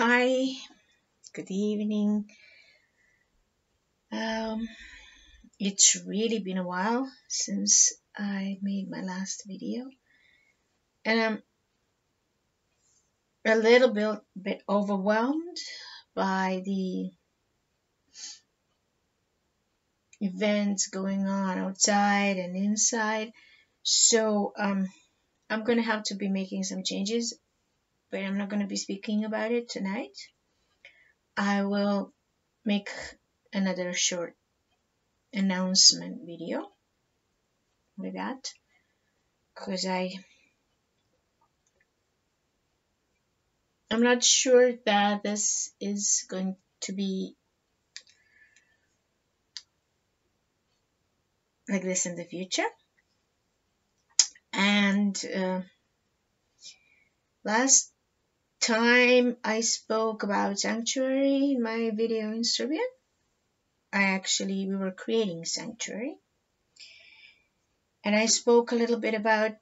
Hi, good evening. Um, it's really been a while since I made my last video, and I'm a little bit overwhelmed by the events going on outside and inside. So I'm gonna have to be making some changes, but I'm not gonna be speaking about it tonight. I will make another short announcement video with that because I'm not sure that this is going to be like this in the future. And last time I spoke about sanctuary in my video in Serbian, we were creating sanctuary. And I spoke a little bit about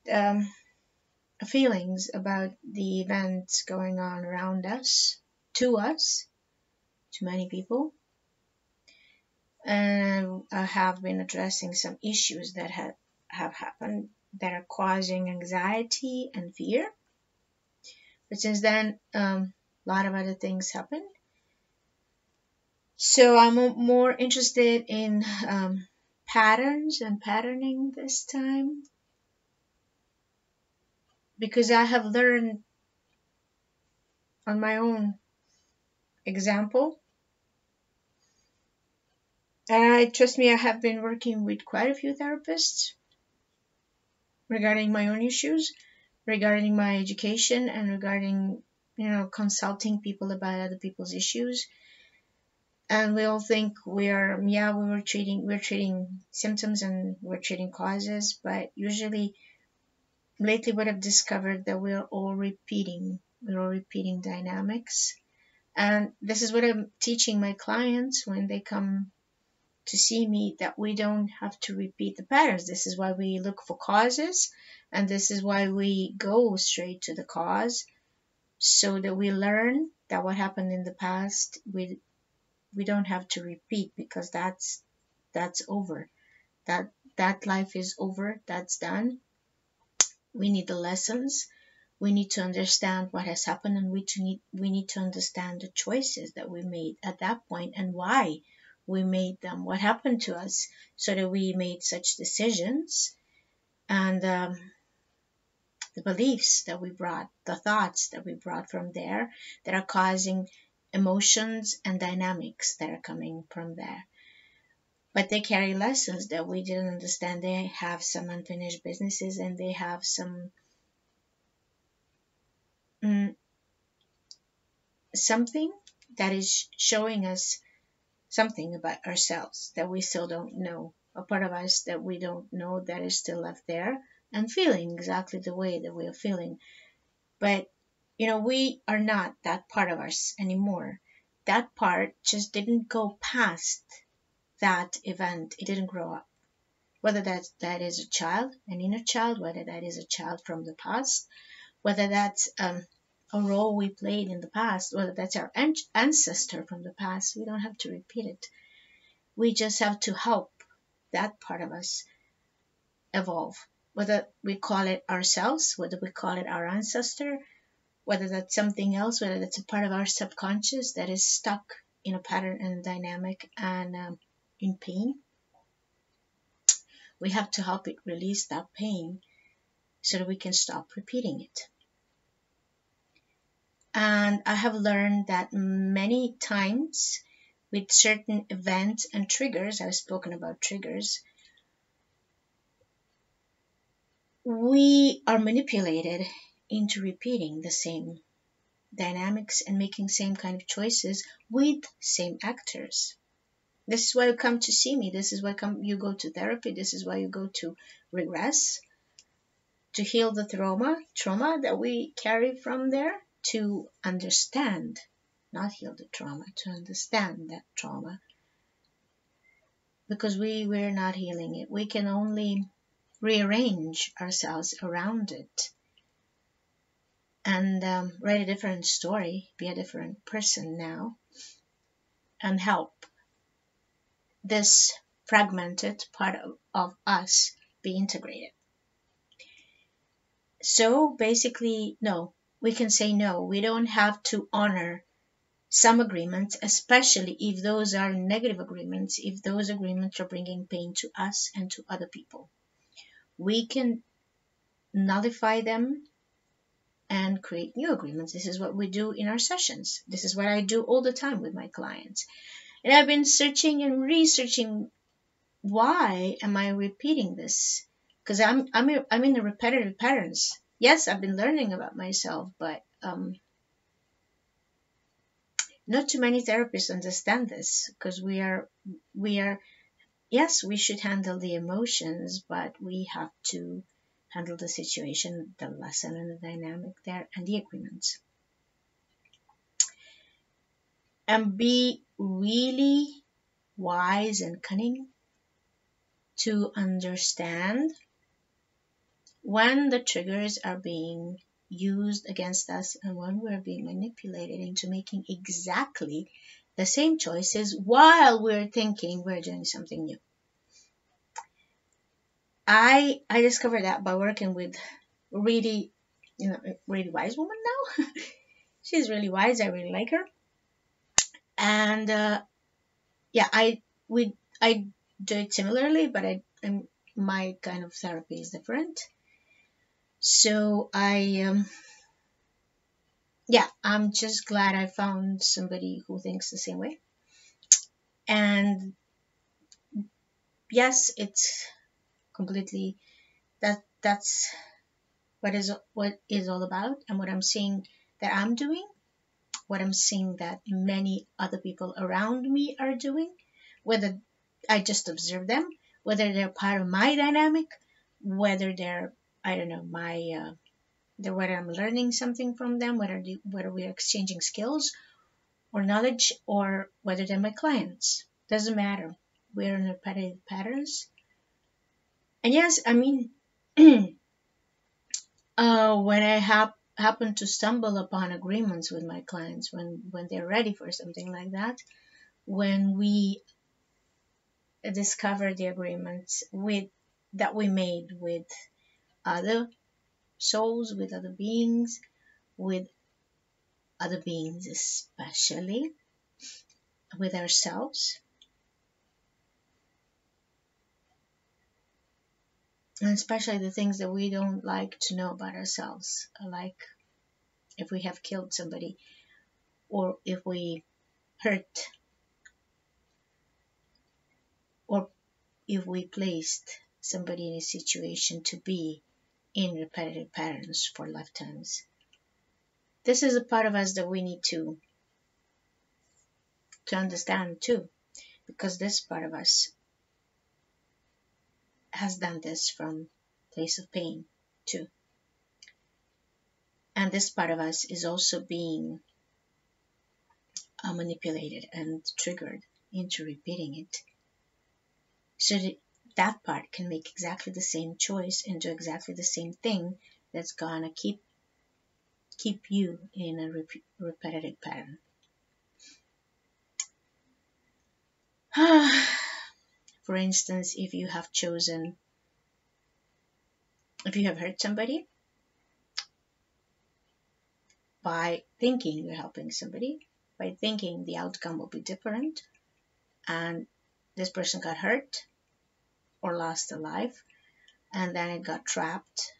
feelings about the events going on around us, to many people. And I have been addressing some issues that have happened that are causing anxiety and fear. But since then, a lot of other things happened. So I'm more interested in patterns and patterning this time, because I have learned on my own example. And trust me, I have been working with quite a few therapists regarding my own issues, regarding my education, and regarding, consulting people about other people's issues. And we all think we're treating symptoms and we're treating causes, but usually lately what I've discovered that we're all repeating dynamics. And this is what I'm teaching my clients when they come to see me, that we don't have to repeat the patterns. This is why we look for causes, and this is why we go straight to the cause, so that we learn that what happened in the past, we don't have to repeat, because that's over. That life is over. That's done. We need the lessons. We need to understand what has happened, and we need to understand the choices that we made at that point and why we made them, what happened to us so that we made such decisions, and the beliefs that we brought, the thoughts that we brought from there that are causing emotions and dynamics that are coming from there. But they carry lessons that we didn't understand. They have some unfinished businesses, and they have some something that is showing us something about ourselves that we still don't know, a part of us that we don't know that is still left there and feeling exactly the way that we are feeling. But we are not that part of us anymore. That part just didn't go past that event. It didn't grow up. Whether that is a child, an inner child, whether that is a child from the past, whether that's a role we played in the past, whether that's our ancestor from the past, we don't have to repeat it. We just have to help that part of us evolve. Whether we call it ourselves, whether we call it our ancestor, whether that's something else, whether that's a part of our subconscious that is stuck in a pattern and dynamic and in pain, we have to help it release that pain so that we can stop repeating it. And I have learned that many times with certain events and triggers, I've spoken about triggers, we are manipulated into repeating the same dynamics and making same kind of choices with same actors. This is why you come to see me. This is why you go to therapy. This is why you go to regress, to heal the trauma that we carry from there, to understand, not heal the trauma, to understand that trauma. Because we're not healing it. We can only rearrange ourselves around it. and write a different story, be a different person now, and help this fragmented part of us be integrated. So basically, no, we can say no. We don't have to honor some agreements, especially if those are negative agreements, if those agreements are bringing pain to us and to other people. We can nullify them and create new agreements. This is what we do in our sessions. This is what I do all the time with my clients. And I've been searching and researching, why am I repeating this? Because I'm in the repetitive patterns. Yes, I've been learning about myself, but not too many therapists understand this, because we are yes, we should handle the emotions, but we have to handle the situation, the lesson and the dynamic there, and the agreements. And be really wise and cunning to understand when the triggers are being used against us and when we're being manipulated into making exactly the same choices while we're thinking we're doing something new. I discovered that by working with really, really wise woman now. She's really wise. I really like her. And yeah, I do it similarly, but my kind of therapy is different. So yeah, I'm just glad I found somebody who thinks the same way. And yes, it's completely that's what is all about, and what I'm seeing that I'm doing, what I'm seeing that many other people around me are doing, whether I just observe them, whether they're part of my dynamic, whether they're, I don't know, whether I'm learning something from them, whether we're exchanging skills or knowledge, or whether they're my clients. Doesn't matter. We're in repetitive patterns. And yes, I mean, when I happen to stumble upon agreements with my clients, when they're ready for something like that, when we discover the agreements that we made with other souls, with other beings, especially with ourselves, and especially the things that we don't like to know about ourselves, like if we have killed somebody, or if we hurt, or if we placed somebody in a situation to be in repetitive patterns for lifetimes. This is a part of us that we need to understand too, because this part of us has done this from place of pain too. And this part of us is also being manipulated and triggered into repeating it. So that part can make exactly the same choice and do exactly the same thing that's gonna keep you in a repetitive pattern. For instance, if you have hurt somebody by thinking you're helping somebody, by thinking the outcome will be different, and this person got hurt or lost a life, and then it got trapped,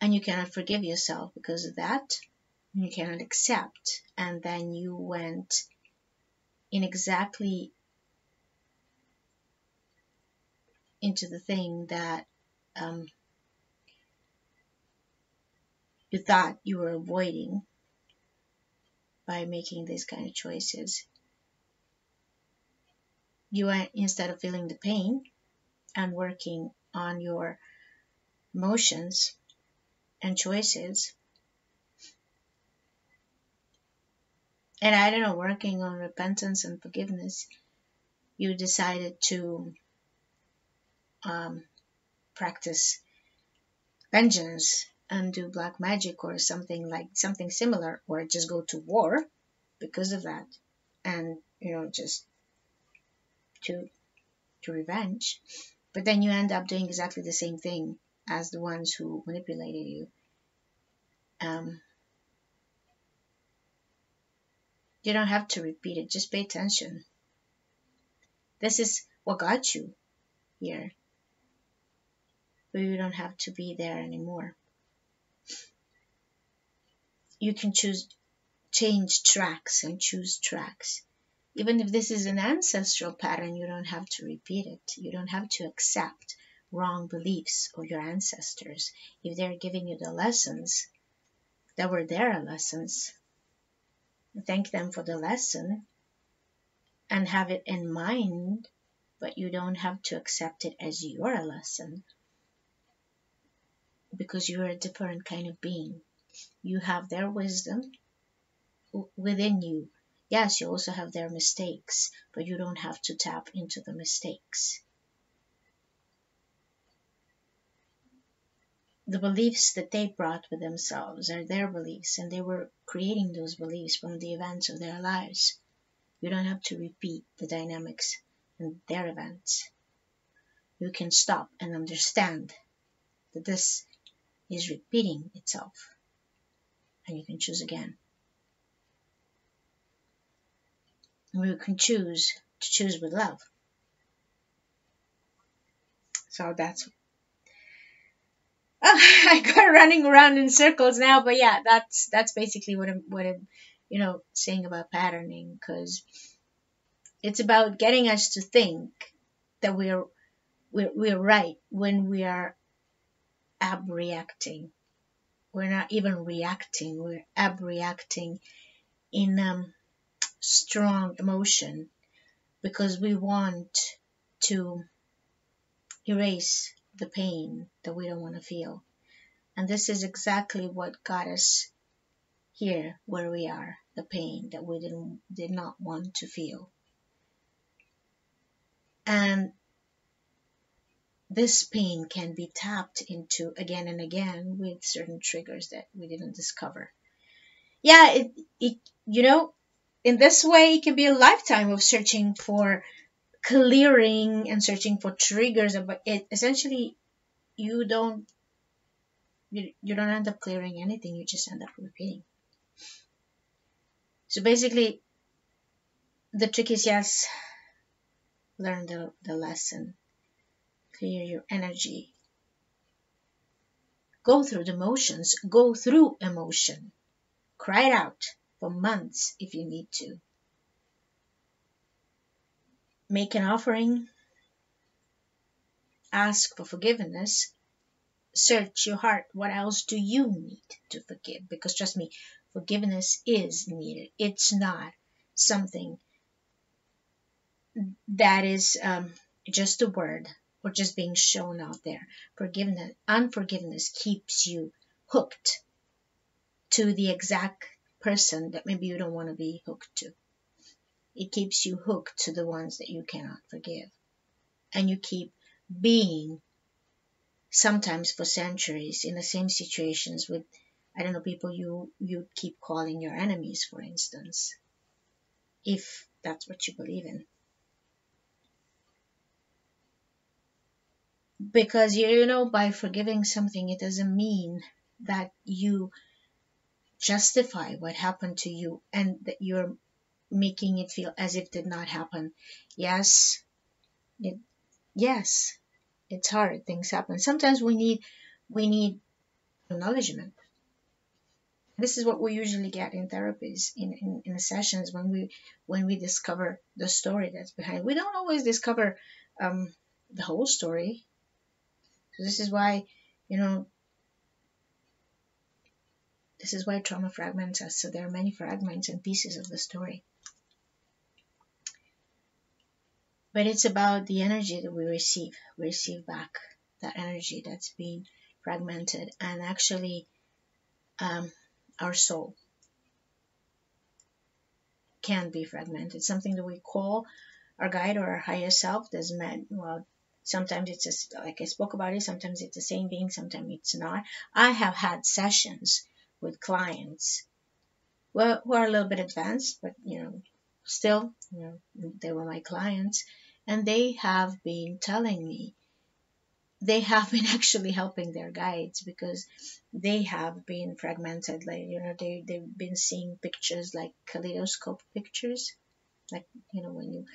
and you cannot forgive yourself because of that, you cannot accept, and then you went in exactly into the thing that you thought you were avoiding by making these kind of choices. You went, instead of feeling the pain and working on your emotions and choices, and I don't know, working on repentance and forgiveness, you decided to practice vengeance and do black magic or something similar, or just go to war because of that, and just to revenge. But then you end up doing exactly the same thing as the ones who manipulated you. um, you don't have to repeat it, just pay attention. This is what got you here, but you don't have to be there anymore. You can change tracks and choose tracks. Even if this is an ancestral pattern, you don't have to repeat it. You don't have to accept wrong beliefs of your ancestors. If they're giving you the lessons that were their lessons, thank them for the lesson and have it in mind, but you don't have to accept it as your lesson, because you're a different kind of being. You have their wisdom within you. Yes, you also have their mistakes, but you don't have to tap into the mistakes. The beliefs that they brought with themselves are their beliefs, and they were creating those beliefs from the events of their lives. You don't have to repeat the dynamics in their events. You can stop and understand that this is repeating itself, and you can choose again. And you can choose to choose with love. So that's I got running around in circles now, but yeah, that's basically what I'm saying about patterning, because it's about getting us to think that we're right when we are abreacting. We're not even reacting, we're abreacting in strong emotion, because we want to erase the pain that we don't want to feel. And this is exactly what got us here where we are, the pain that we did not want to feel. And this pain can be tapped into again and again with certain triggers that we didn't discover. Yeah, it in this way it can be a lifetime of searching for clearing and searching for triggers, but it essentially you don't end up clearing anything, you just end up repeating. So basically the trick is, yes, learn the lesson, clear your energy, go through the motions, go through emotion, cry it out for months if you need to, make an offering, ask for forgiveness, search your heart, what else do you need to forgive? Because trust me, forgiveness is needed. It's not something that is just a word or just being shown out there. Unforgiveness keeps you hooked to the exact person that maybe you don't want to be hooked to. It keeps you hooked to the ones that you cannot forgive. And you keep being, sometimes for centuries, in the same situations with, I don't know, people you keep calling your enemies, for instance, if that's what you believe in. Because by forgiving something, it doesn't mean that you justify what happened to you and that you're making it feel as if it did not happen. Yes, yes, it's hard. Things happen. Sometimes we need acknowledgement. This is what we usually get in therapies, in the sessions, when we discover the story that's behind. We don't always discover the whole story. So this is why, trauma fragments us. So there are many fragments and pieces of the story. But it's about the energy that we receive. We receive back that energy that's been fragmented, and actually our soul can be fragmented. Something that we call our guide or our higher self doesn't matter. Well, Sometimes it's just like I spoke about it, sometimes it's the same being, sometimes it's not. I have had sessions with clients, well, who are a little bit advanced, but still, they were my clients, and they have been telling me they have been actually helping their guides because they have been fragmented. Like, they've been seeing pictures like kaleidoscope pictures, like, when you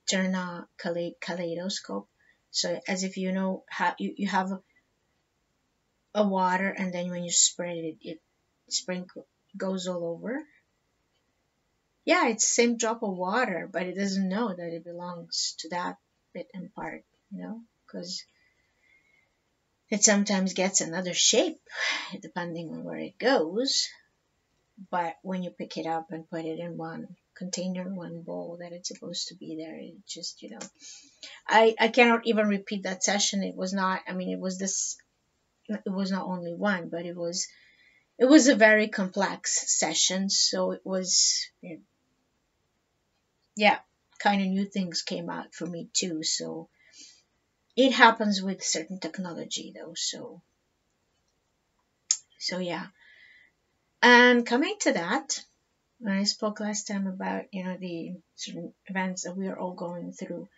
turn a kaleidoscope. So as if you have a water, and then when you spread it, it sprinkle goes all over. Yeah, it's the same drop of water, but it doesn't know that it belongs to that bit and part, because it sometimes gets another shape depending on where it goes. But when you pick it up and put it in one container, one bowl that it's supposed to be there, it just, I cannot even repeat that session. It was not, I mean, it was not only one, but it was a very complex session. So it was, yeah, kind of new things came out for me too. So it happens with certain technology though. So yeah. And coming to that, when I spoke last time about, the certain events that we are all going through,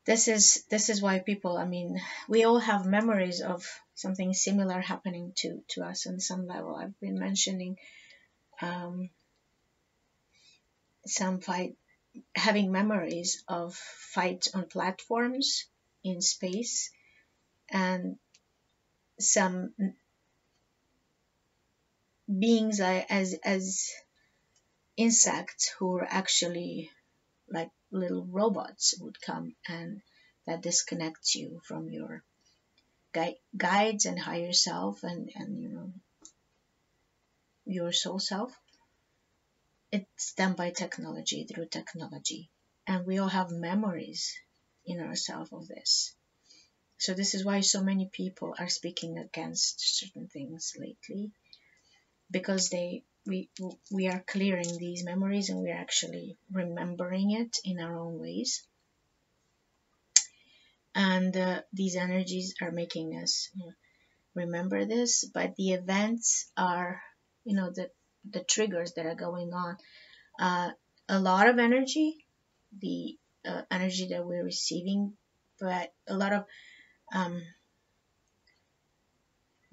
this is why people, I mean, we all have memories of something similar happening to us on some level. I've been mentioning some fight having memories of fights on platforms in space, and some beings as insects who were actually like little robots would come, and that disconnects you from your guides and higher self, and your soul self. It's done by technology, through technology, and we all have memories in ourselves of this. So this is why so many people are speaking against certain things lately, because we are clearing these memories, and we're actually remembering it in our own ways. And these energies are making us remember this, but the events are, the triggers that are going on. A lot of energy, the energy that we're receiving, but a lot of um,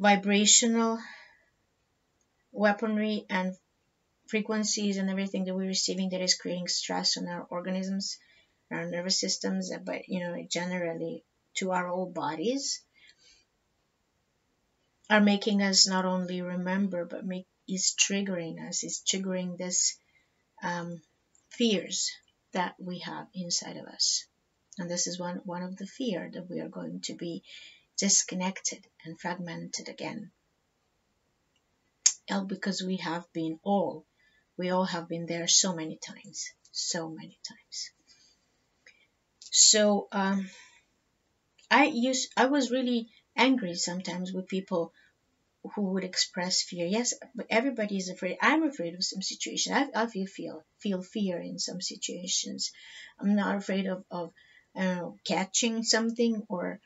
vibrational weaponry and frequencies and everything that we're receiving that is creating stress on our organisms, our nervous systems, but generally to our whole bodies, are making us not only remember, but is triggering this fears that we have inside of us. And this is one of the fear, that we are going to be disconnected and fragmented again. Because we all have been there so many times. So I was really angry sometimes with people who would express fear. Yes, but everybody is afraid. I'm afraid of some situations. I feel fear in some situations. I'm not afraid of I don't know, catching something, or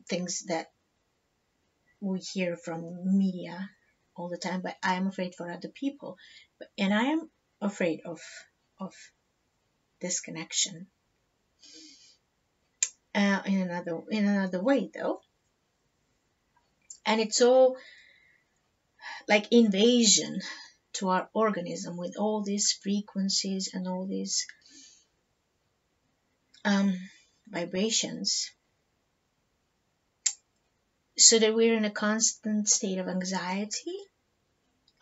things that we hear from media all the time. But I am afraid for other people, and I am afraid of disconnection. In another way though, and it's all like invasion to our organism with all these frequencies and all these um, vibrations, so that we're in a constant state of anxiety,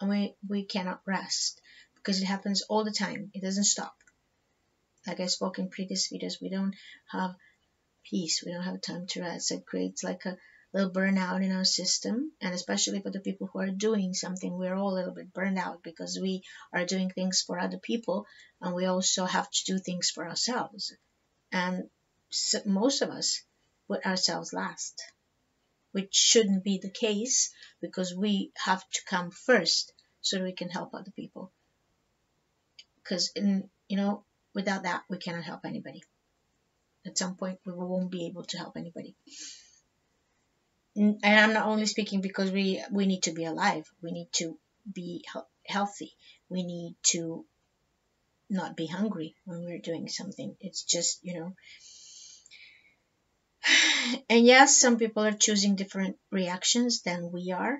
and we cannot rest, because it happens all the time. It doesn't stop. Like I spoke in previous videos, we don't have peace. We don't have time to rest. It creates like a little burnout in our system, and especially for the people who are doing something, we're all a little bit burned out, because we are doing things for other people, and we also have to do things for ourselves. And so most of us put ourselves last, which shouldn't be the case, because we have to come first so we can help other people. Because Without that, we cannot help anybody. At some point, we won't be able to help anybody. And I'm not only speaking because we need to be alive. We need to be healthy. We need to not be hungry when we're doing something. It's just, and yes, some people are choosing different reactions than we are,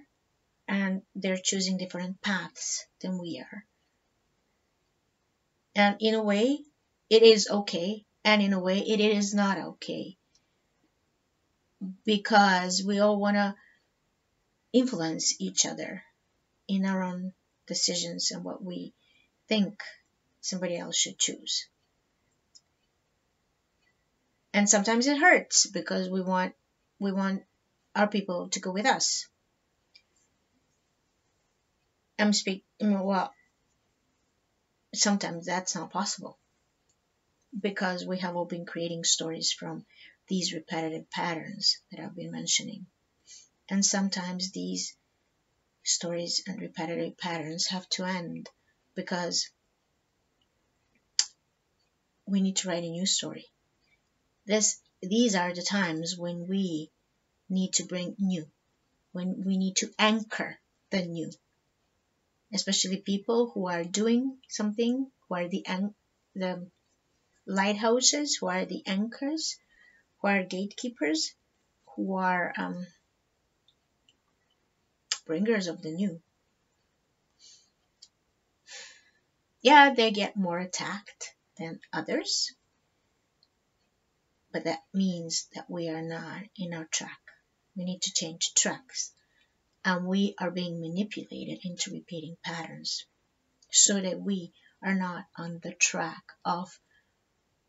and they're choosing different paths than we are. And in a way, it is okay, and in a way, it is not okay, because we all want to influence each other in our own decisions and what we think somebody else should choose. And sometimes it hurts because we want our people to go with us. Well, sometimes that's not possible because we have all been creating stories from these repetitive patterns that I've been mentioning. And sometimes these stories and repetitive patterns have to end because we need to write a new story. These are the times when we need to bring new, when we need to anchor the new, especially people who are doing something, who are the lighthouses, who are the anchors, who are gatekeepers, who are bringers of the new. Yeah, they get more attacked than others, but that means that we are not in our track. We need to change tracks, and we are being manipulated into repeating patterns so that we are not on the track of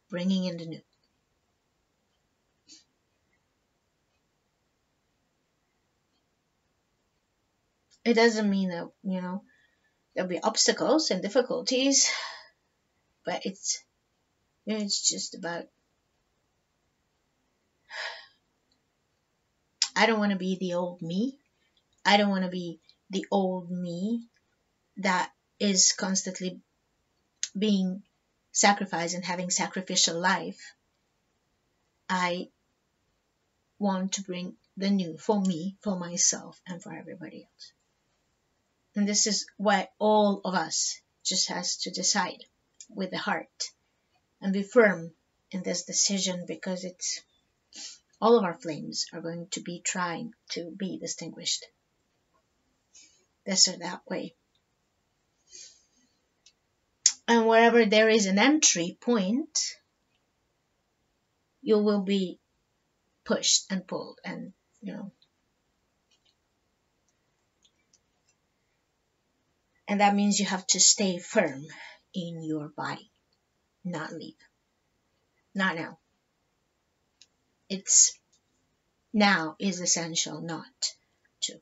bringing in the new. It doesn't mean that, there'll be obstacles and difficulties, but it's just about, I don't want to be the old me. I don't want to be the old me that is constantly being sacrificed and having sacrificial life. I want to bring the new for me, for myself, and for everybody else. And this is why all of us just has to decide with the heart and be firm in this decision, because it's all of our flames are going to be trying to be distinguished this or that way. And wherever there is an entry point, you will be pushed and pulled, and and that means you have to stay firm in your body, not leave. Not now. It's now is essential not to.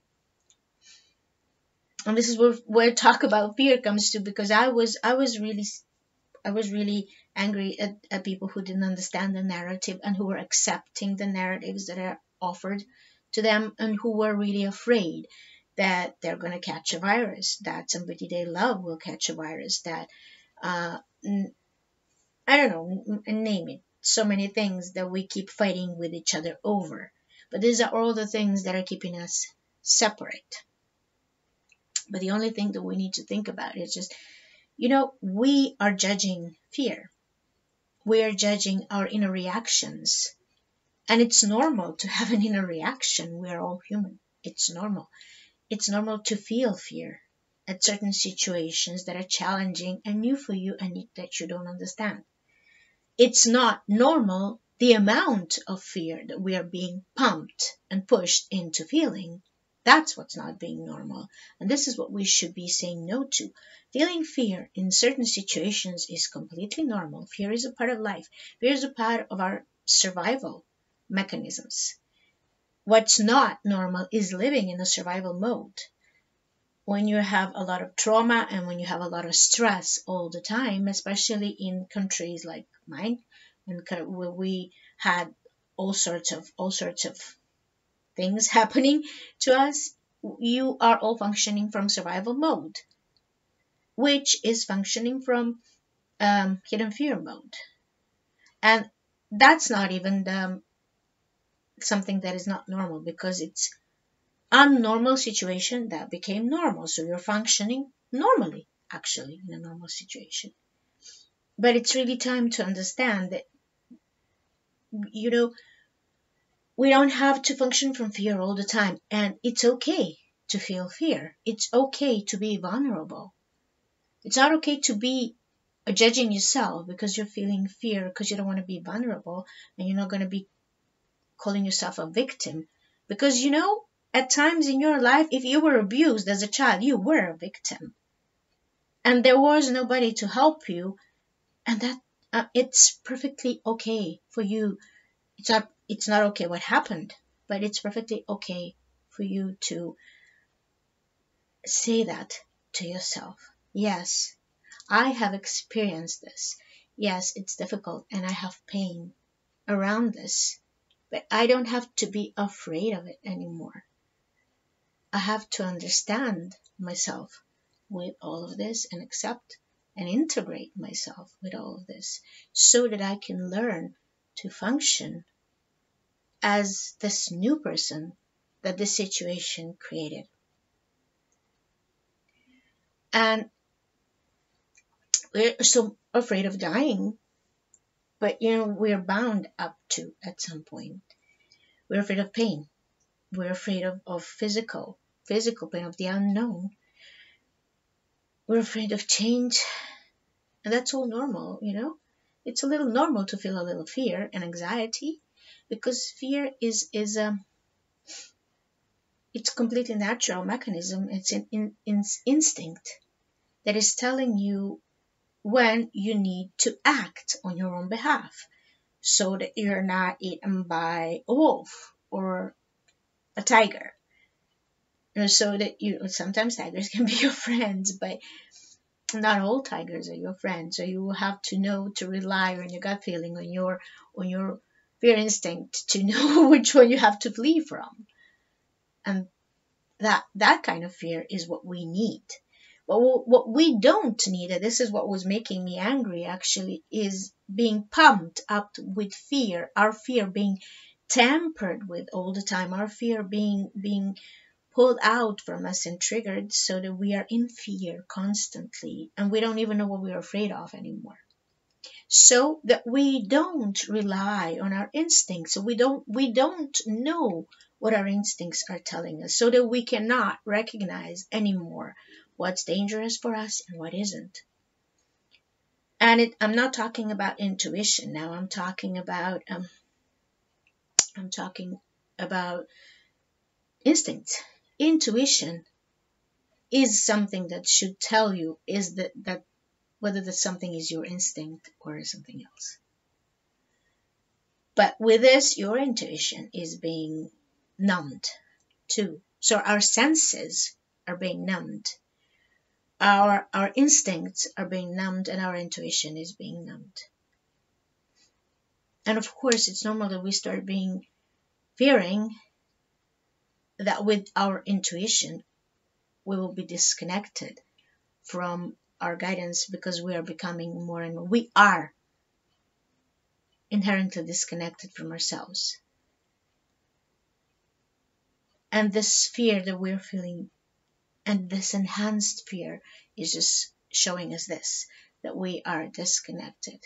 And this is where talk about fear comes to, because I was really angry at people who didn't understand the narrative and who were accepting the narratives that are offered to them, and who were really afraid that they're going to catch a virus, that somebody they love will catch a virus, that I don't know, name it. So many things that we keep fighting with each other over. But these are all the things that are keeping us separate. But the only thing that we need to think about is just, we are judging fear. We are judging our inner reactions. And it's normal to have an inner reaction. We are all human. It's normal. It's normal to feel fear at certain situations that are challenging and new for you and that you don't understand. It's not normal the amount of fear that we are being pumped and pushed into feeling. That's what's not being normal. And this is what we should be saying no to. Feeling fear in certain situations is completely normal. Fear is a part of life. Fear is a part of our survival mechanisms. What's not normal is living in a survival mode. When you have a lot of trauma and when you have a lot of stress all the time, especially in countries like mine, where we had all sorts of things happening to us, you are all functioning from survival mode, which is functioning from hidden fear mode. And that's not even something that is not normal, because it's unnormal situation that became normal. So you're functioning normally, actually, in a normal situation. But it's really time to understand that, you know, we don't have to function from fear all the time. And it's okay to feel fear. It's okay to be vulnerable. It's not okay to be judging yourself because you're feeling fear, because you don't want to be vulnerable, and you're not going to be calling yourself a victim. Because, at times in your life, if you were abused as a child, you were a victim. And there was nobody to help you. And that it's perfectly okay for you. It's not okay what happened, but it's perfectly okay for you to say that to yourself. Yes, I have experienced this. Yes, it's difficult and I have pain around this, but I don't have to be afraid of it anymore. I have to understand myself with all of this and accept and integrate myself with all of this so that I can learn to function as this new person that this situation created. And we're so afraid of dying, but we're bound up to at some point. We're afraid of pain. We're afraid of physical pain, of the unknown. We're afraid of change. And that's all normal. It's a little normal to feel a little fear and anxiety, because fear is it's a completely natural mechanism. It's an instinct that is telling you when you need to act on your own behalf so that you're not eaten by a wolf or a tiger. So that sometimes tigers can be your friends, but not all tigers are your friends. So you will have to know to rely on your gut feeling, on your fear instinct, to know which one you have to flee from. And that kind of fear is what we need. But what we don't need, and this is what was making me angry actually, is being pumped up with fear. Our fear being tampered with all the time. Our fear being pulled out from us and triggered so that we are in fear constantly and we don't even know what we're afraid of anymore. So that we don't rely on our instincts. So we don't know what our instincts are telling us, so that we cannot recognize anymore what's dangerous for us and what isn't. And I'm not talking about intuition now. I'm talking about instincts. Intuition is something that should tell you is that whether that something is your instinct or something else. But with this, your intuition is being numbed too. So our senses are being numbed. Our instincts are being numbed, and our intuition is being numbed. And of course, it's normal that we start fearing that with our intuition, we will be disconnected from our guidance, because we are becoming more and more. We are inherently disconnected from ourselves. And this fear that we're feeling, and this enhanced fear, is just showing us this, that we are disconnected,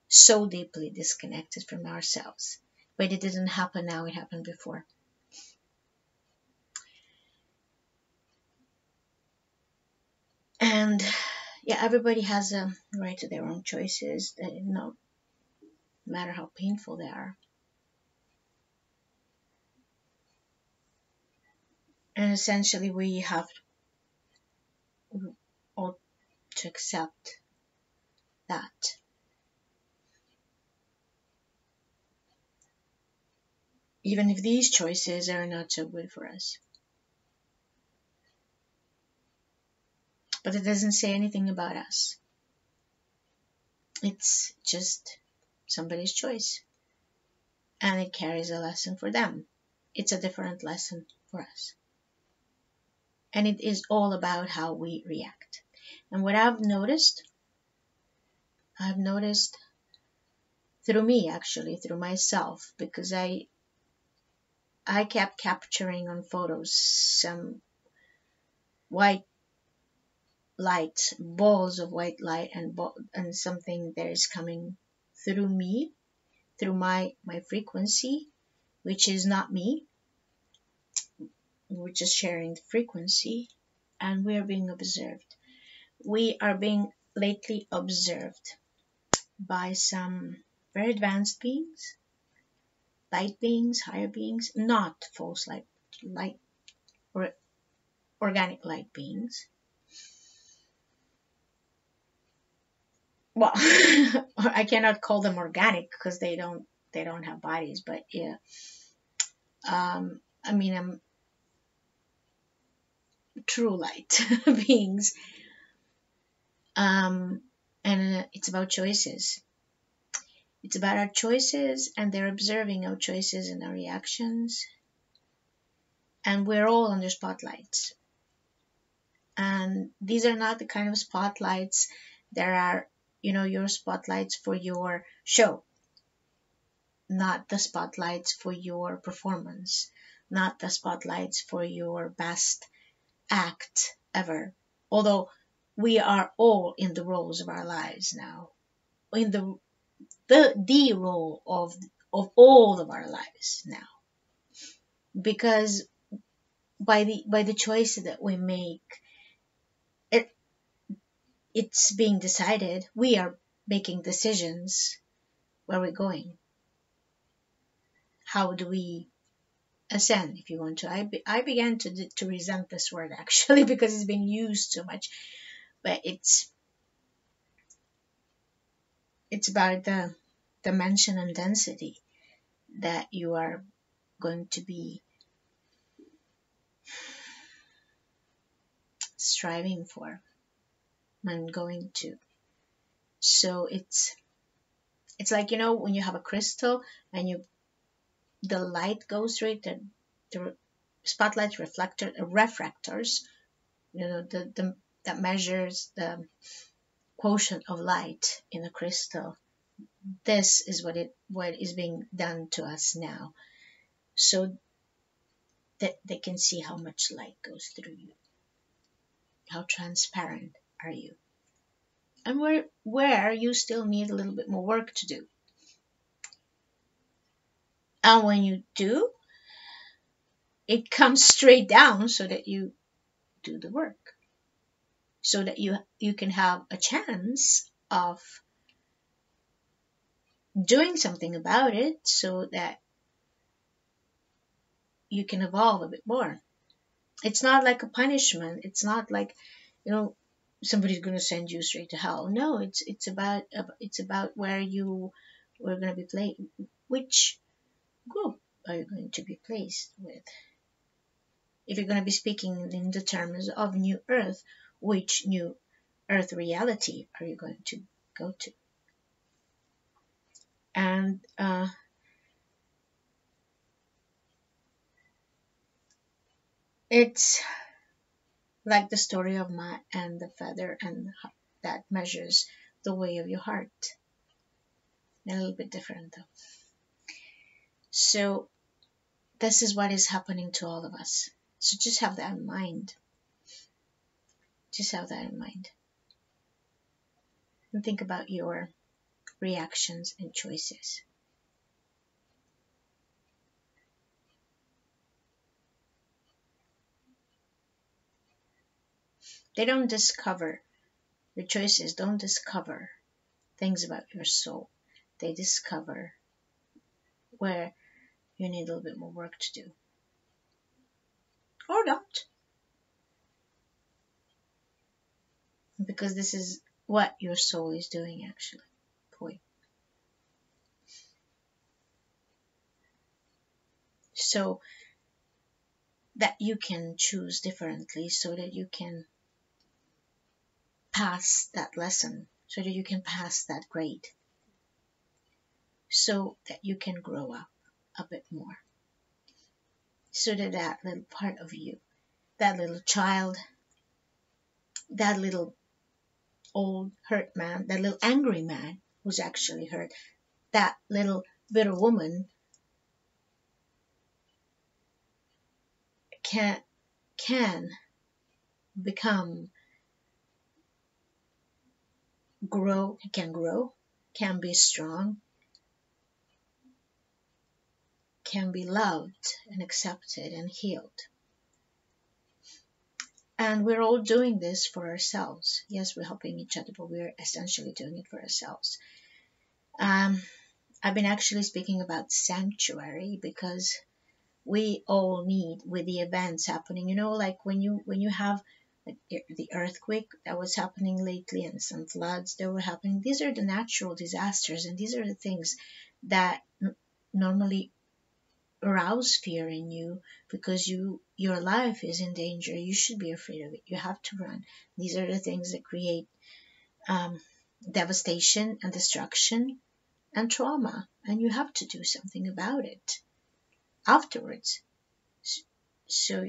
so deeply disconnected from ourselves. But it didn't happen now, it happened before. And yeah, everybody has a right to their own choices, no matter how painful they are. And essentially, we have all to accept that. Even if these choices are not so good for us. But it doesn't say anything about us. It's just somebody's choice. And it carries a lesson for them. It's a different lesson for us. And it is all about how we react. And what I've noticed I've noticed through me, actually, through myself, because I kept capturing on photos some white light, balls of white light, and something that is coming through me, through my frequency, which is not me. We're just sharing the frequency, and we are being observed. We are being lately observed by some very advanced beings, light beings, higher beings, not false light or organic light beings. Well, I cannot call them organic because they don't have bodies, but yeah. I mean, I'm true light beings. Um, and it's about choices. It's about our choices, and they're observing our choices and our reactions. And we're all under spotlights. And these are not the kind of spotlights that are, your spotlights for your show, not the spotlights for your performance, not the spotlights for your best act ever. Although we are all in the roles of our lives now, in the role of all of our lives now, because by the choices that we make, it it's being decided. We are making decisions. Where we're going, how do we ascend, if you want to. I began to resent this word, actually, because it's been used so much, but it's about the dimension and density that you are going to be striving for and going to. So it's like, when you have a crystal and the light goes through it, the spotlight refractors, that measures the quotient of light in a crystal. This is what is being done to us now, so that they can see how much light goes through you, how transparent are you, and where you still need a little bit more work to do. And when you do, it comes straight down so that you do the work, so that you can have a chance of doing something about it, so that you can evolve a bit more. It's not like a punishment. It's not like, somebody's going to send you straight to hell. No, it's about where you were going to be placed. Which group are you going to be placed with? If you're going to be speaking in the terms of new earth, which new earth reality are you going to go to? And it's like the story of Mat and the feather, and that measures the way of your heart. A little bit different though. So this is what is happening to all of us. So just have that in mind. Just have that in mind. And think about your reactions and choices. They don't discover, your choices don't discover things about your soul. They discover where you need a little bit more work to do. Or not. Because this is what your soul is doing, actually. Point. So that you can choose differently, so that you can pass that lesson, so that you can pass that grade, so that you can grow up a bit more, so that that little part of you, that little child, that little old hurt man, that little angry man who's actually hurt, that little bitter woman can become grow, can be strong, can be loved and accepted and healed. And we're all doing this for ourselves. Yes, we're helping each other, but we're essentially doing it for ourselves. I've been actually speaking about sanctuary because we all need, with the events happening, like when you have like the earthquake that was happening lately and some floods that were happening. These are the natural disasters, and these are the things that normally arouse fear in you because your life is in danger. You should be afraid of it. You have to run. These are the things that create devastation and destruction and trauma, and you have to do something about it afterwards. So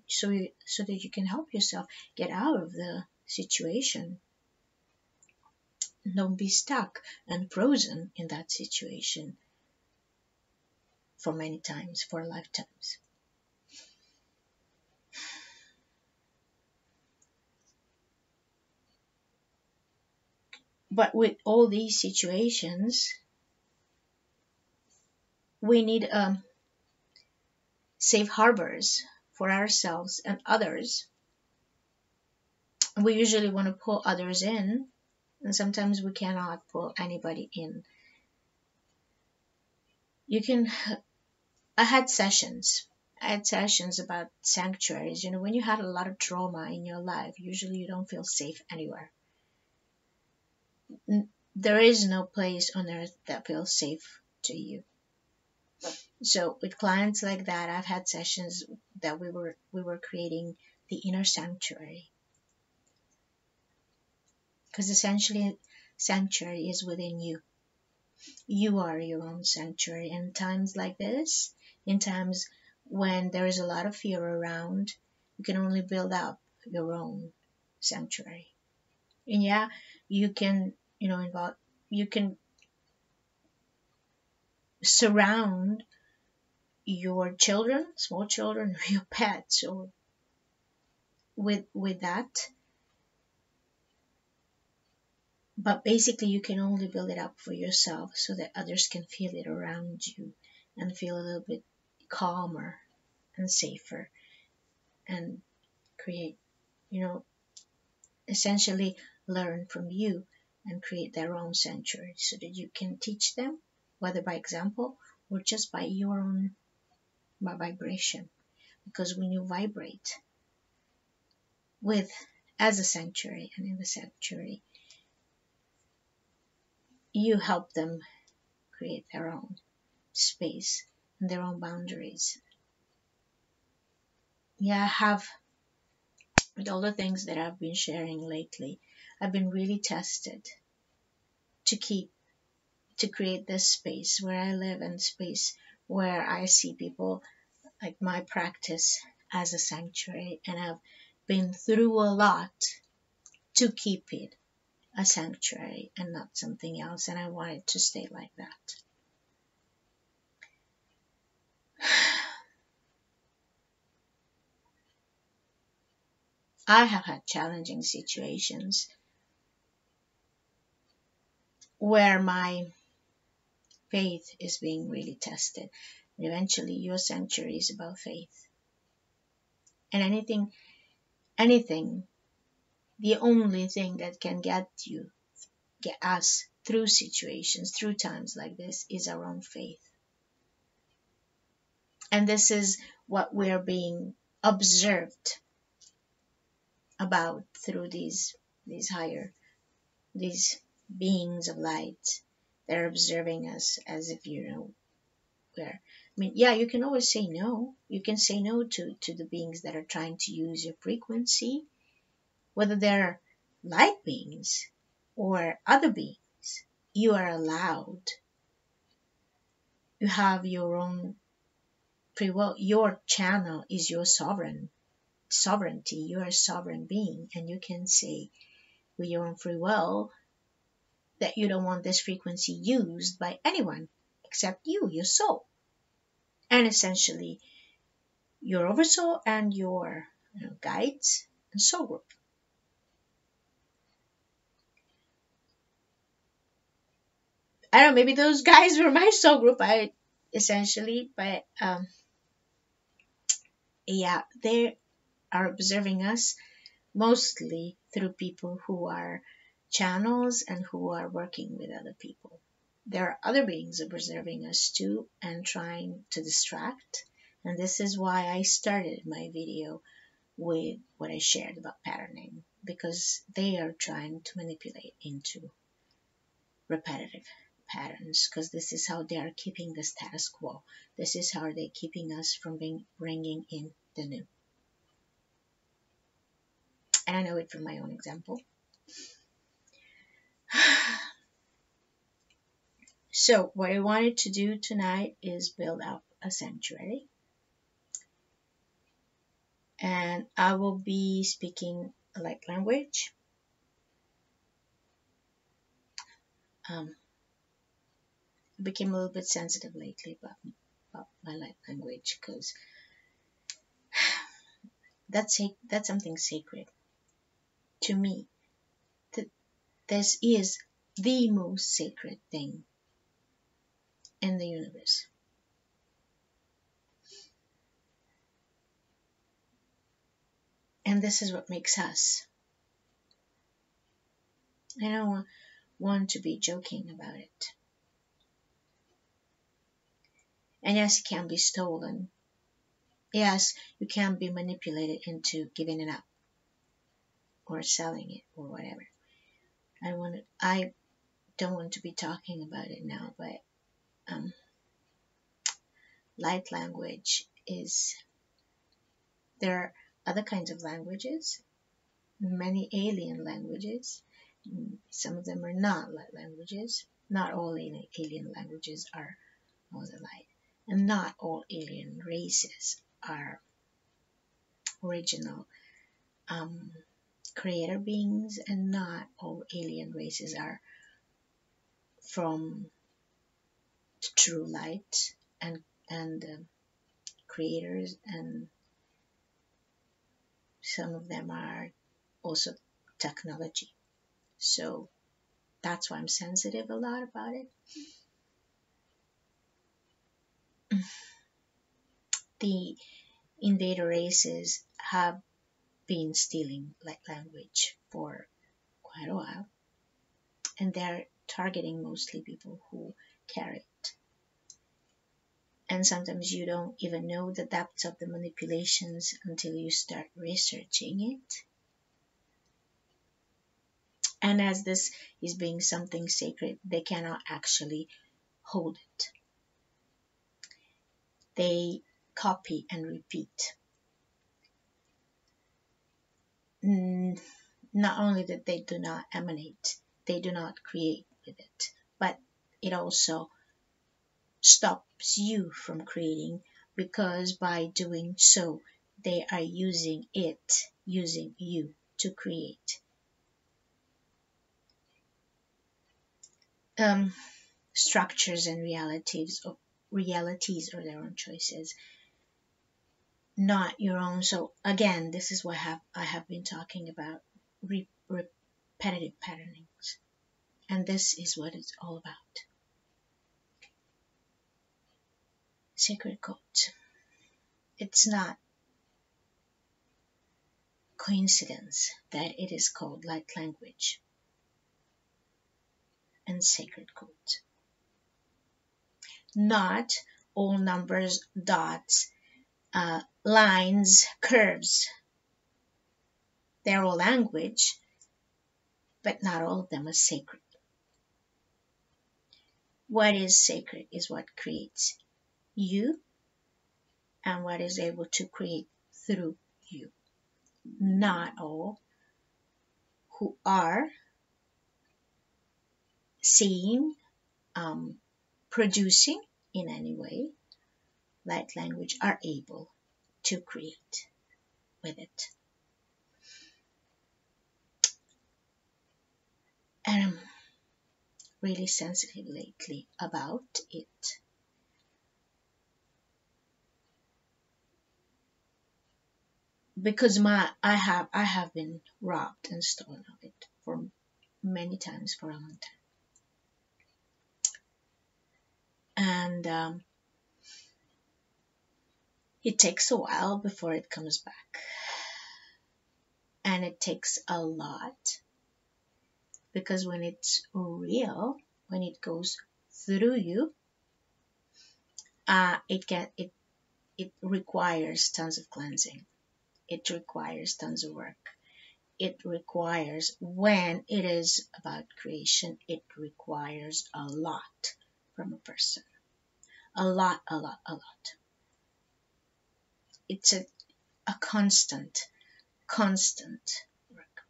so that you can help yourself get out of the situation. Don't be stuck and frozen in that situation for many times, for lifetimes. But with all these situations, we need safe harbors for ourselves and others. We usually want to pull others in, and sometimes we cannot pull anybody in. I had sessions about sanctuaries. When you had a lot of trauma in your life, usually you don't feel safe anywhere. There is no place on earth that feels safe to you. So with clients like that, I've had sessions that we were creating the inner sanctuary, because essentially sanctuary is within you. You are your own sanctuary. And times like this, in times when there is a lot of fear around, you can only build up your own sanctuary. And yeah, you can you can surround your children, small children, or your pets, or with that. But basically, you can only build it up for yourself so that others can feel it around you and feel a little bit calmer and safer, and create, essentially learn from you and create their own sanctuary so that you can teach them, whether by example or just by your own by vibration. Because when you vibrate with as a sanctuary and in the sanctuary, you help them create their own space and their own boundaries. Yeah, I have, with all the things that I've been sharing lately, I've been really tested to create this space where I live, and space where I see people, like my practice, as a sanctuary. And I've been through a lot to keep it a sanctuary and not something else, and I want it to stay like that. I have had challenging situations where my faith is being really tested. And eventually your sanctuary is about faith. And anything, the only thing that can get us through situations, through times like this, is our own faith. And this is what we're being observed about through these beings of light. They're observing us as if where. Yeah, you can always say no. You can say no to the beings that are trying to use your frequency, whether they're light beings or other beings. You are allowed. You have your own free will. Your channel is your sovereignty. You are a sovereign being, and you can say with your own free will that you don't want this frequency used by anyone except you, your soul, and essentially your oversoul and your guides and soul group. I don't know, maybe those guys were my soul group, but yeah, they are observing us mostly through people who are channels and who are working with other people. There are other beings observing us too and trying to distract. And this is why I started my video with what I shared about patterning, because they are trying to manipulate into repetitive patterns, because this is how they are keeping the status quo. This is how they're keeping us from bringing in the new. And I know it from my own example. So what I wanted to do tonight is build up a sanctuary. And I will be speaking a light language. I became a little bit sensitive lately about my light language, because that's something sacred to me. This is the most sacred thing in the universe. And this is what makes us. I don't want to be joking about it. And yes, it can be stolen. Yes, you can be manipulated into giving it up or selling it or whatever. I don't want to be talking about it now, but light language is, there are other kinds of languages, many alien languages. Some of them are not light languages. Not all alien languages are the light, and not all alien races are original creator beings, and not all alien races are from the true light and creators, and some of them are also technology. So that's why I'm sensitive a lot about it. The invader races have been stealing light language for quite a while, and they're targeting mostly people who carry it. And sometimes you don't even know the depths of the manipulations until you start researching it. And as this is being something sacred, they cannot actually hold it. They copy and repeat. Not only that they do not emanate, they do not create with it, but it also stops you from creating, because by doing so, they are using you to create. Structures and realities or their own choices, not your own. So again, this is what I have been talking about, repetitive patternings, and this is what it's all about. Sacred codes. It's not coincidence that it is called light language and sacred codes. Not all numbers, dots, lines, curves. They're all language, but not all of them are sacred. What is sacred is what creates you and what is able to create through you. Not all who are seeing, producing in any way light language are able to create with it. And I'm really sensitive lately about it. Because I have been robbed and stolen of it for many times for a long time. And it takes a while before it comes back. And it takes a lot, because when it's real, when it goes through you, it requires tons of cleansing. It requires tons of work. It requires, when it is about creation, it requires a lot from a person. A lot. It's a constant work.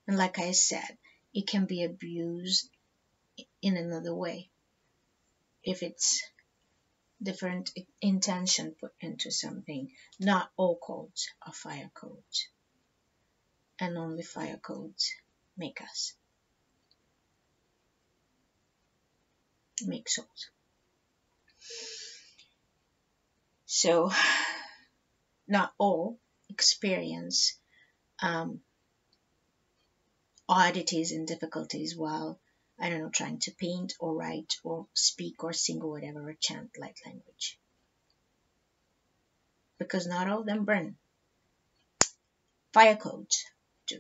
And like I said, it can be abused in another way if it's different intention put into something. Not all codes are fire codes, and only fire codes make souls. So not all experience oddities and difficulties while, I don't know, trying to paint or write or speak or sing or whatever, or chant light language, because not all of them burn. Fire codes do.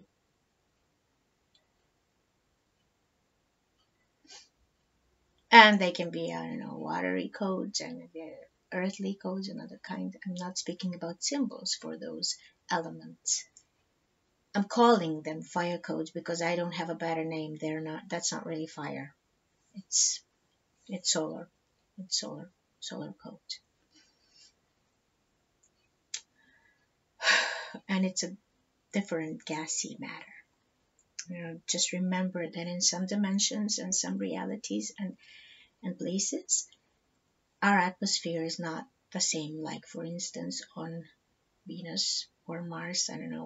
And they can be, I don't know, watery codes and earthly codes, another kind. I'm not speaking about symbols for those elements. I'm calling them fire codes because I don't have a better name. They're not. That's not really fire. It's solar. It's solar code. And it's a different gassy matter. Just remember that in some dimensions and some realities and places, our atmosphere is not the same. Like, for instance, on Venus or Mars, I don't know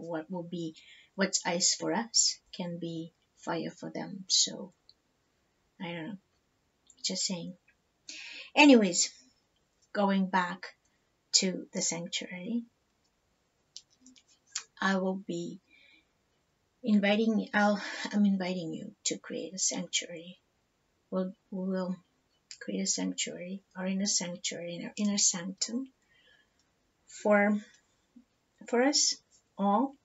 what's ice for us can be fire for them. So I don't know, just saying. Anyways, going back to the sanctuary, I will be I'm inviting you to create a sanctuary. We'll create a sanctuary, our inner sanctuary, in our inner sanctum for us all,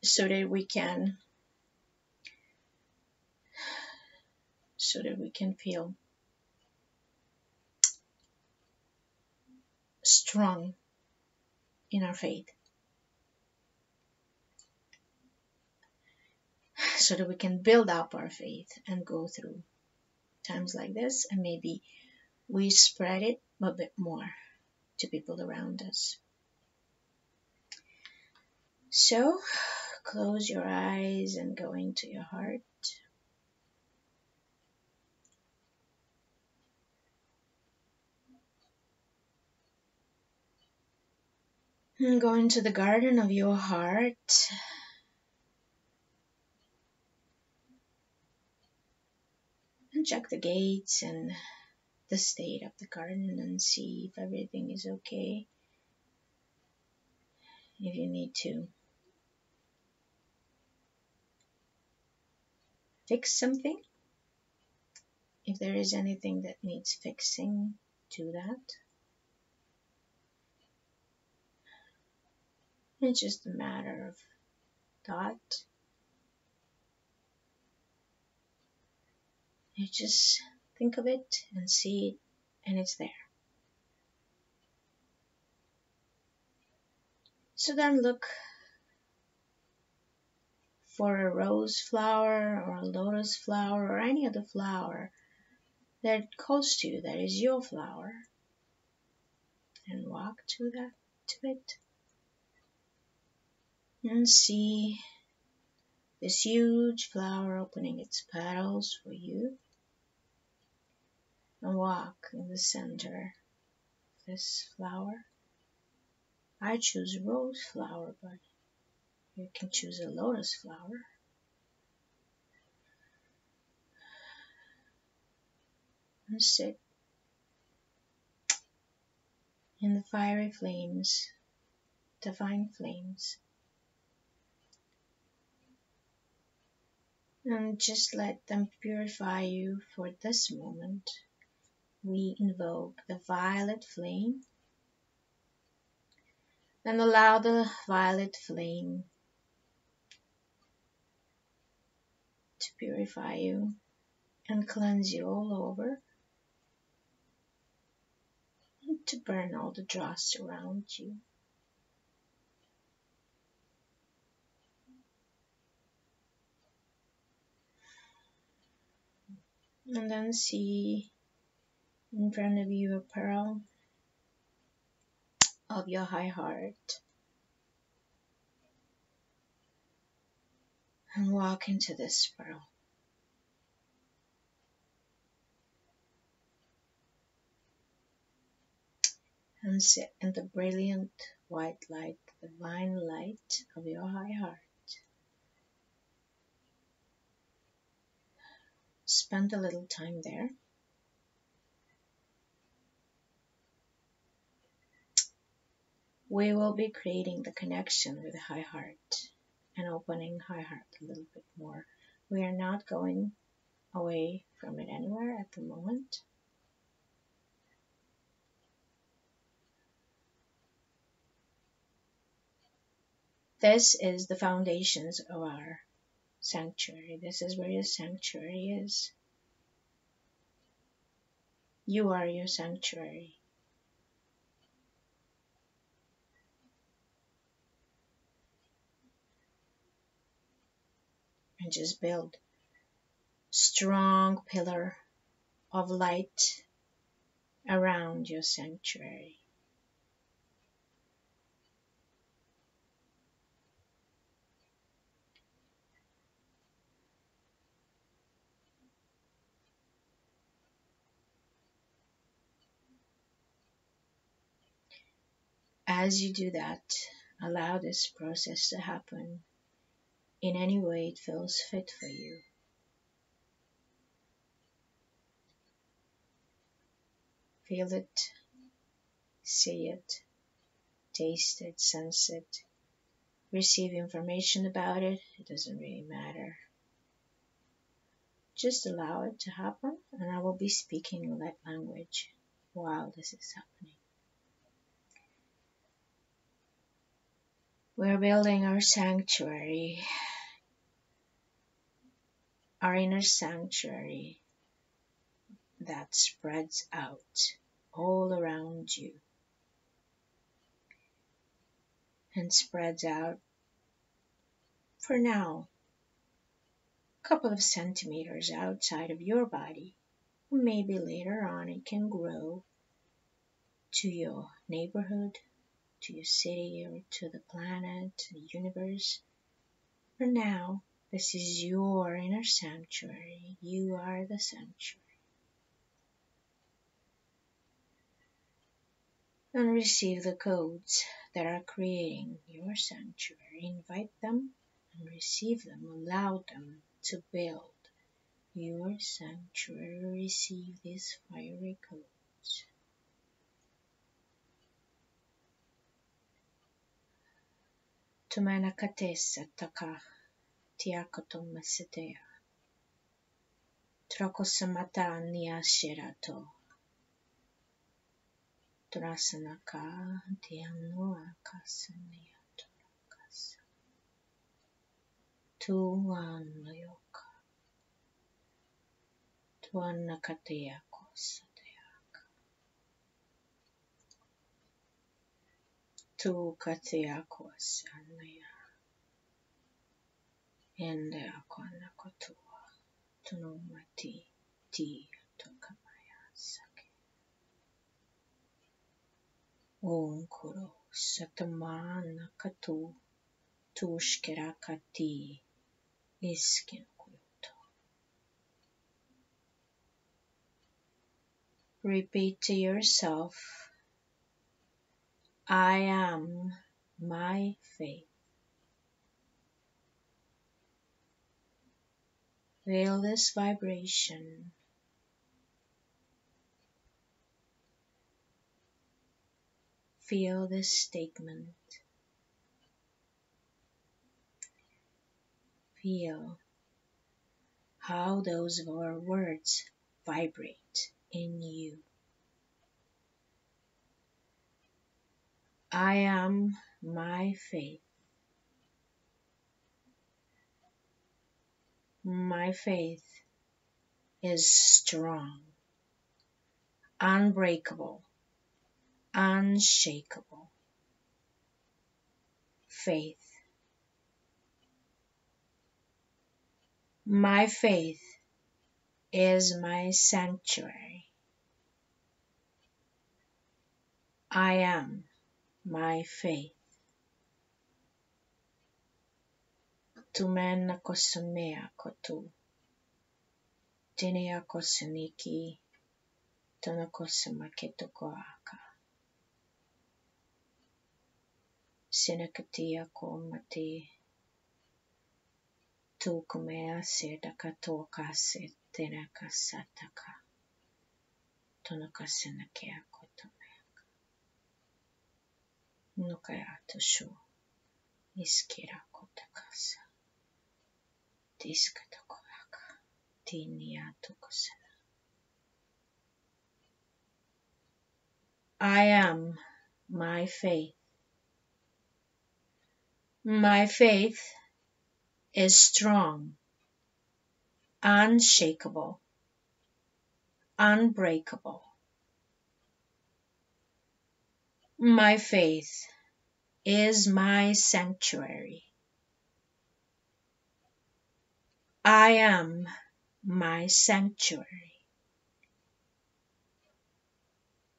so that we can feel strong in our faith, so that we can build up our faith and go through times like this, and maybe we spread it a bit more to people around us. So close your eyes and go into your heart. And go into the garden of your heart. And check the gates and the state of the garden and see if everything is okay. If you need to fix something, if there is anything that needs fixing, do that. It's just a matter of thought. You just think of it and see it, and it's there. So then look for a rose flower or a lotus flower or any other flower that calls to you, that is your flower, and walk to it and see this huge flower opening its petals for you, and walk in the center of this flower. I choose rose flower, but you can choose a lotus flower. and sit in the fiery flames, divine flames, and just let them purify you for this moment. We invoke the violet flame and allow the violet flame to purify you and cleanse you all over, and to burn all the dross around you. And then see in front of you a pearl of your high heart, and walk into this pearl. And sit in the brilliant white light, the divine light of your high heart. Spend a little time there. We will be creating the connection with the high heart and opening high heart a little bit more. We are not going away from it anywhere at the moment. This is the foundations of our sanctuary. This is where your sanctuary is. You are your sanctuary. And just build strong pillar of light around your sanctuary. As you do that, allow this process to happen in any way it feels fit for you. Feel it, see it, taste it, sense it, receive information about it. It doesn't really matter. Just allow it to happen, and I will be speaking in that language while this is happening. We're building our sanctuary, our inner sanctuary that spreads out all around you and spreads out for now a couple of centimeters outside of your body. Maybe later on it can grow to your neighborhood, to your city, or to the planet, to the universe. For now, this is your inner sanctuary. You are the sanctuary. And receive the codes that are creating your sanctuary. Invite them and receive them. Allow them to build your sanctuary. Receive these fiery codes. Tumanakatesa taka tiakotom masetea. Trokosamata niashirato. Trasanaka tianoa kasaniato kasa. Tuan yoka. Tuan nakatea kosateaka. Tu katea kosanaya. Ende akwana kotua. Tunumati ti tokamaya sake. Onkuro satamana katu. Tushkerakati iskin kuyoto. Repeat to yourself, I am my faith. Feel this vibration feel this statement. Feel how those words vibrate in you. I am my faith. My faith is strong, unbreakable, unshakable. Faith. My faith is my sanctuary. I am my faith. Tumen kosumea kotu. Tinia kosuniki. Tonakosuma ketokoaka. Sinakatia komati. Tukumea sedakatoka setenakasataka. Tonakasinakea kotomeka. Nukaya tushu. Iskira kotakasa. Tiskatokoaka. Tinia tukosana. I am my faith. My faith is strong, unshakable, unbreakable. My faith is my sanctuary. I am my sanctuary.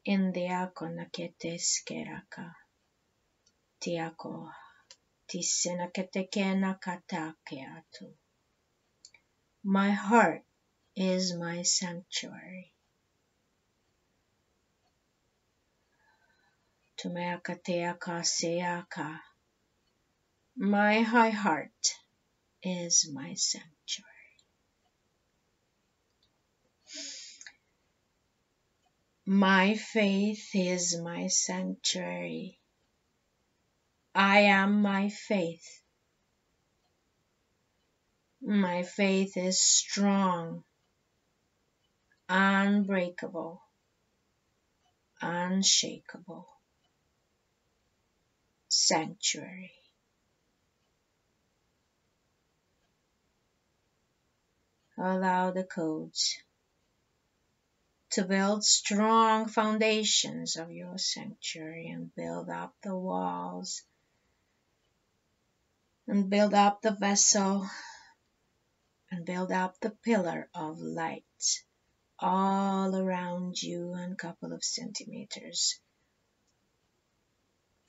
Indiako nakete skeraka. Tiako tisenaketeke nakatakeatu. My heart is my sanctuary. Tumeakateaka seaka. My high heart is my sanctuary. My faith is my sanctuary. I am my faith. My faith is strong, unbreakable, unshakable. Sanctuary. Allow the codes to build strong foundations of your sanctuary and build up the walls and build up the vessel and build up the pillar of light all around you and a couple of centimeters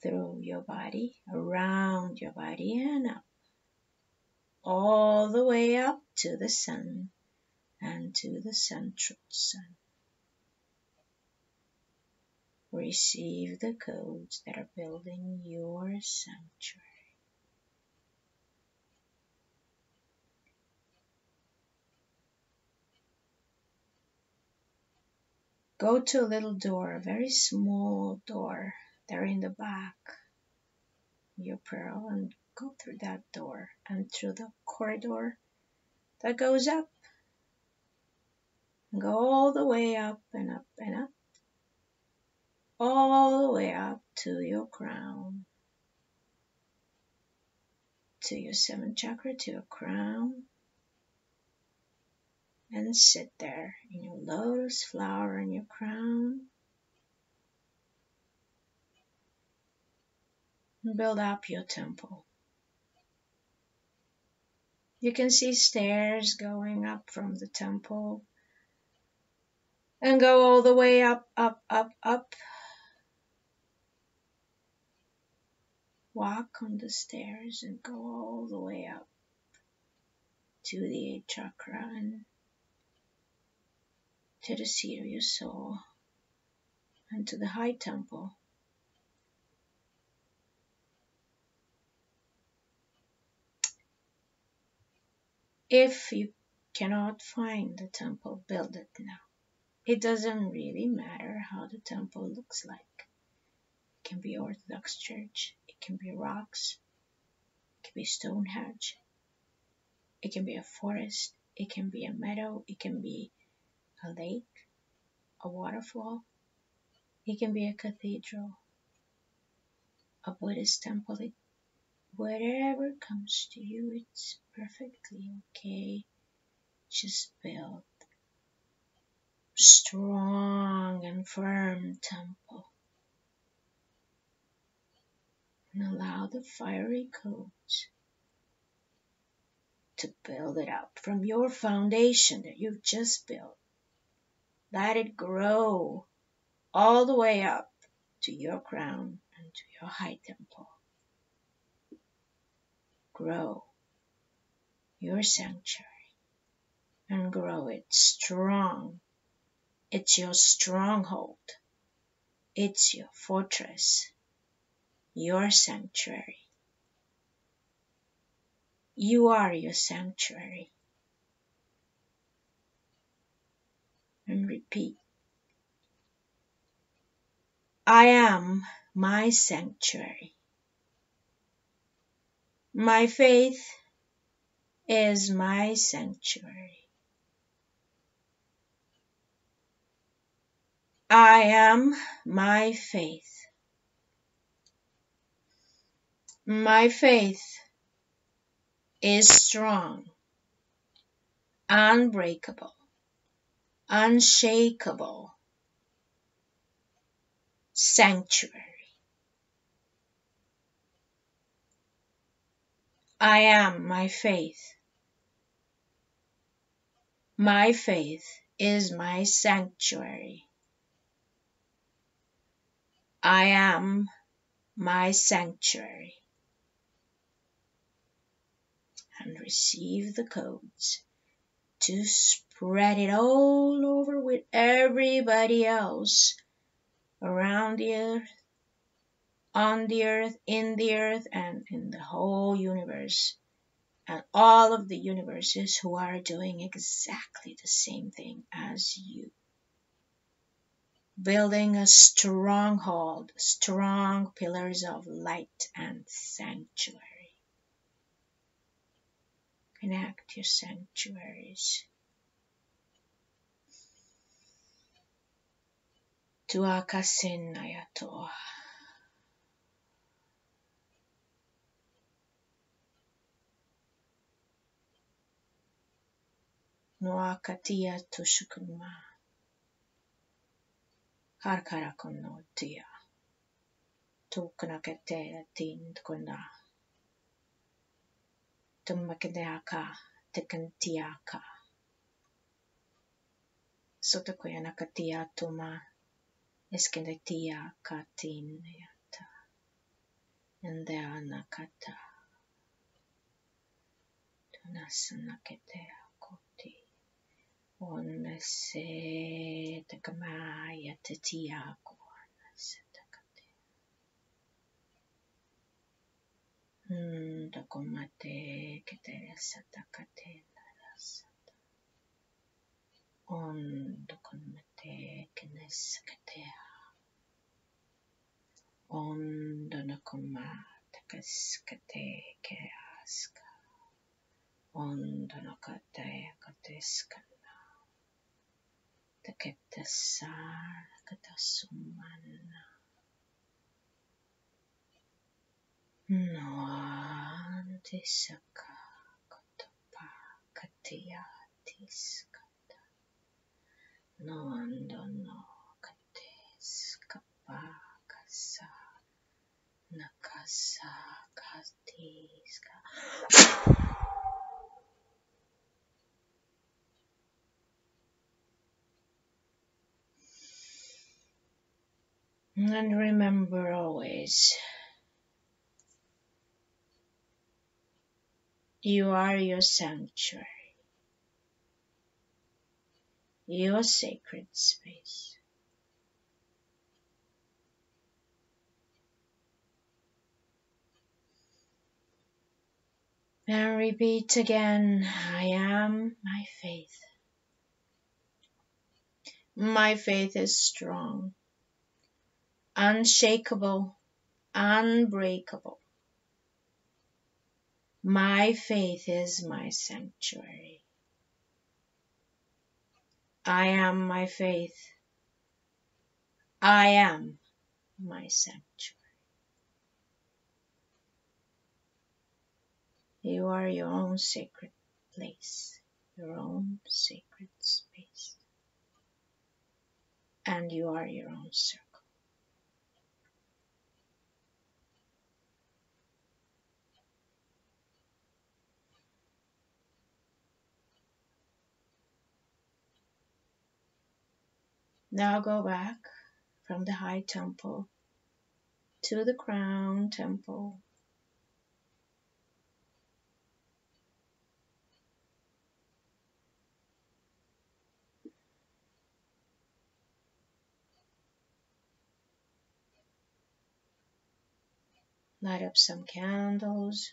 through your body, around your body and up, all the way up to the sun and to the central sun. Receive the codes that are building your sanctuary. Go to a little door, a very small door there in the back of your pearl, and go through that door and through the corridor that goes up. Go all the way up and up and up, all the way up to your crown, to your seventh chakra, to your crown, and sit there in your lotus flower in your crown. And build up your temple. You can see stairs going up from the temple and go all the way up, up, up, up. Walk on the stairs and go all the way up to the 8th chakra and to the seat of your soul and to the high temple. If you cannot find the temple, build it now. It doesn't really matter how the temple looks like. It can be Orthodox Church. It can be rocks. It can be Stonehenge. It can be a forest. It can be a meadow. It can be a lake, a waterfall. It can be a cathedral, a Buddhist temple. Whatever comes to you, it's perfectly okay. Just build strong and firm temple and allow the fiery codes to build it up from your foundation that you've just built. Let it grow all the way up to your crown and to your high temple. Grow your sanctuary and grow it strong. It's your stronghold. It's your fortress, your sanctuary. You are your sanctuary. And repeat. I am my sanctuary. My faith is my sanctuary. I am my faith. My faith is strong, unbreakable, unshakable sanctuary. I am my faith. My faith is my sanctuary. I am my sanctuary. And receive the codes to spread it all over with everybody else around the earth, on the earth, in the earth, and in the whole universe. And all of the universes who are doing exactly the same thing as you. Building a stronghold, strong pillars of light and sanctuary. Connect your sanctuaries to Akasenayato. Noakatia Tushukuma. Harkarakono tia. Tukanakate tin kona. Tumakedeaka tekantiaka. Sotakoyanakatia tuma. Eskendetia katin yata. And the anakata. Tunasanakatea koti. Onese takamaya tetiako. Takomate ketere satakate narasata. Takomate keneskate. Nakoma takaskate keaska. Nakate kateskana. Taketesar katasumana. Noantisaka kotopa katiatiskata. Noandono kateskapa kasa. Nakasa katiska. And remember always, you are your sanctuary, your sacred space. And repeat again, I am my faith. My faith is strong, unshakable, unbreakable. My faith is my sanctuary. I am my faith. I am my sanctuary. You are your own sacred place, your own sacred space, and you are your own circle. Now go back from the high temple to the crown temple. Light up some candles.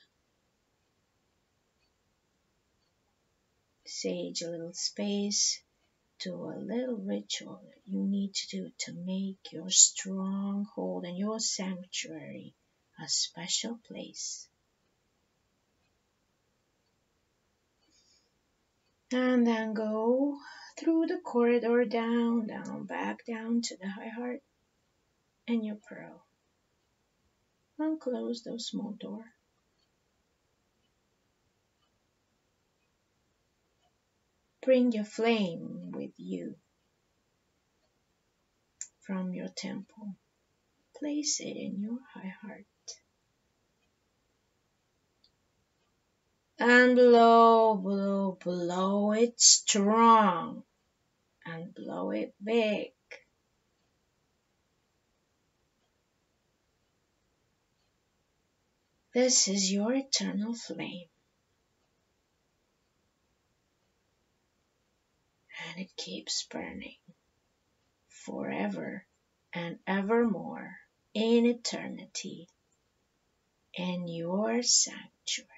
Sage a little space. Do a little ritual that you need to do to make your stronghold and your sanctuary a special place. And then go through the corridor down, back down to the high heart and your pearl. And close those small door. Bring your flame with you from your temple. Place it in your high heart. And blow, blow, blow it strong. And blow it big. This is your eternal flame. And it keeps burning forever and evermore in eternity in your sanctuary.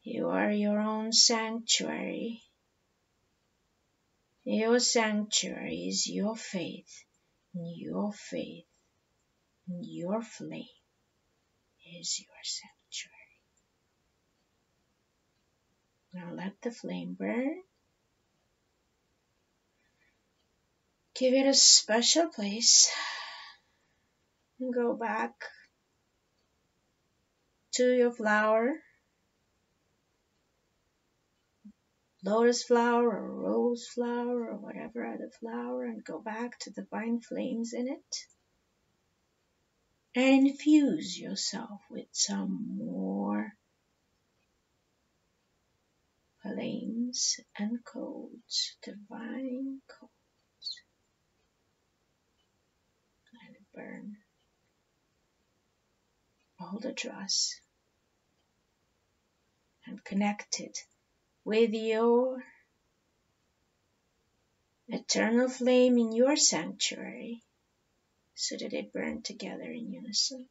You are your own sanctuary. Your sanctuary is your faith. Your faith, your flame is your sanctuary. Now let the flame burn. Give it a special place. And go back to your flower. Lotus flower or rose flower or whatever other flower, and go back to divine flames in it. And infuse yourself with some more flames and codes, divine codes. Let it burn. Hold the dross and connect it with your eternal flame in your sanctuary so that they burn together in unison.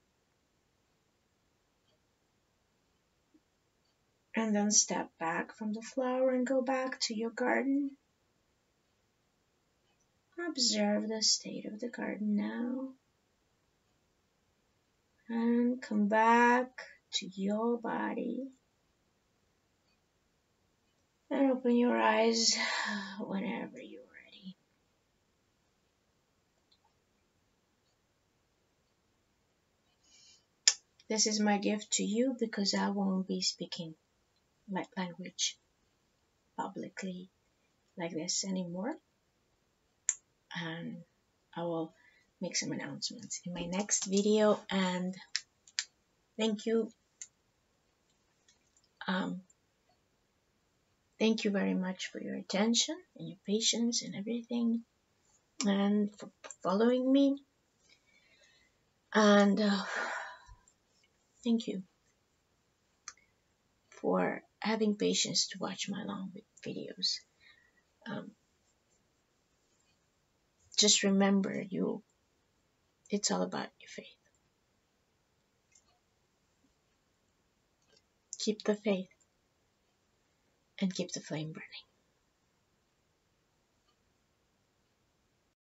And then step back from the flower and go back to your garden. Observe the state of the garden now. And come back to your body. And open your eyes whenever you're ready. This is my gift to you because I won't be speaking light language publicly like this anymore. And I will make some announcements in my next video. And thank you. Thank you very much for your attention and your patience and everything, and for following me. And thank you for having patience to watch my long videos. Just remember, it's all about your faith. Keep the faith and keep the flame burning.